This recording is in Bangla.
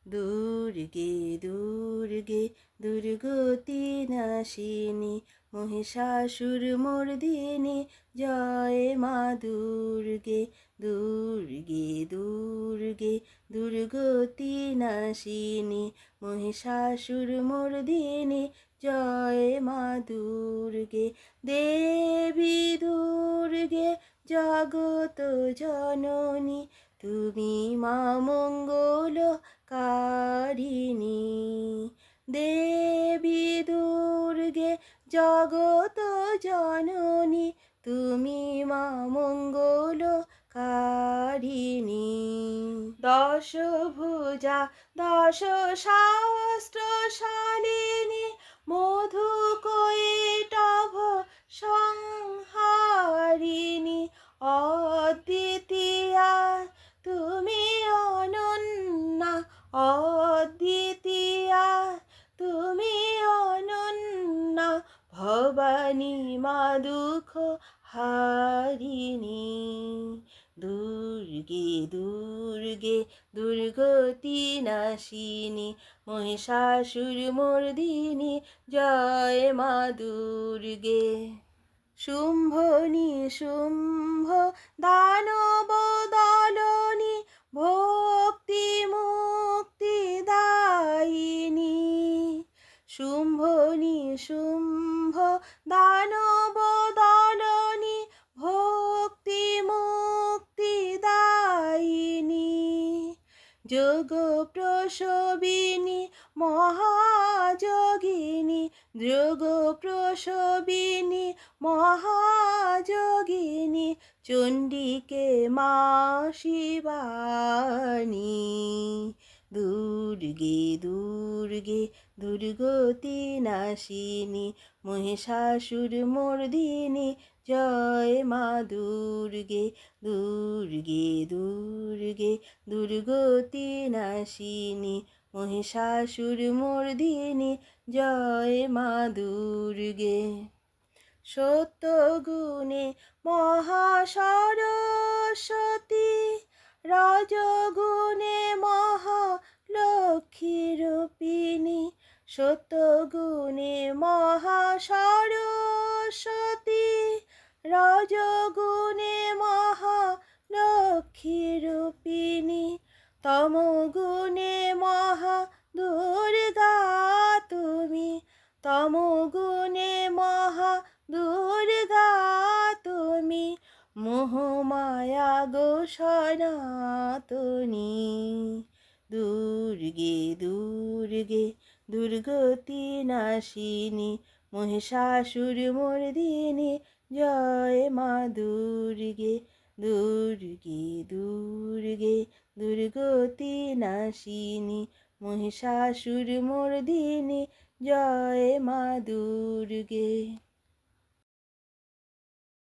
দুর্গে দুর্গে দুর্গতি নাশিনী মহিষাসুরমর্দিনী জয় মা দুর্গে দুর্গে দুর্গে দুর্গতি নাশিনী মহিষাসুরমর্দিনী জয় মা দুর্গে দেবী দুর্গে জগত জননী তুমি মা মঙ্গল কারিণী দেবী দুর্গে জগত জননী তুমি মা মঙ্গল কারিণী দশভুজা দশ শাস্ত্র শালিনী মধু কৈটভ সংহারিণী অদ্বিতীয়া তুমি অনন্যা অদ্বিতীয়া তুমি অনন্যা ভবানী মা দুঃখ হারিণী দুর্গে দুর্গে দুর্গতি নাশিনী মহিষাসুরমর্দিনী জয় মা দুর্গে শুম্ভনি শুম্ভ দানব দলনী ভক্তি মুক্তি দায়িনী শুম্ভনি শুম্ভ দানব দলনী ভক্তি মুক্তি দায়িনী যোগ প্রসবিনী মহাযোগিনী যোগ প্রসবিনী মহাযোগিনী চণ্ডিকে মা শিবানী দুর্গে দুর্গে দুর্গতি নাশিনী মহিষাসুরমর্দিনী জয় মা দুর্গে দুর্গে দুর্গে দুর্গতি নাশিনী মহিষাসুরমর্দিনী জয় মা দুর্গে সত্যগুণে মহাসরস্বতী রজগুণে মহালক্ষ্মী রূপিণী সত্যগুণে মহাসরস্বতী রজগুণে মহালক্ষ্মী রূপিণী তমগুণে মহা দুর্গা তুমি তমগুণে মহা দুর্গা তুমি মোহমায়া গো সনাতনী দুর্গে দুর্গে দুর্গতি নাশিনী মহিষাসুরমর্দিনী জয় মা দুর্গে দুর্গে দুর্গে দুর্গতি নাশিনী মহিষাসুরমর্দিনী জয় মা দুর্গে।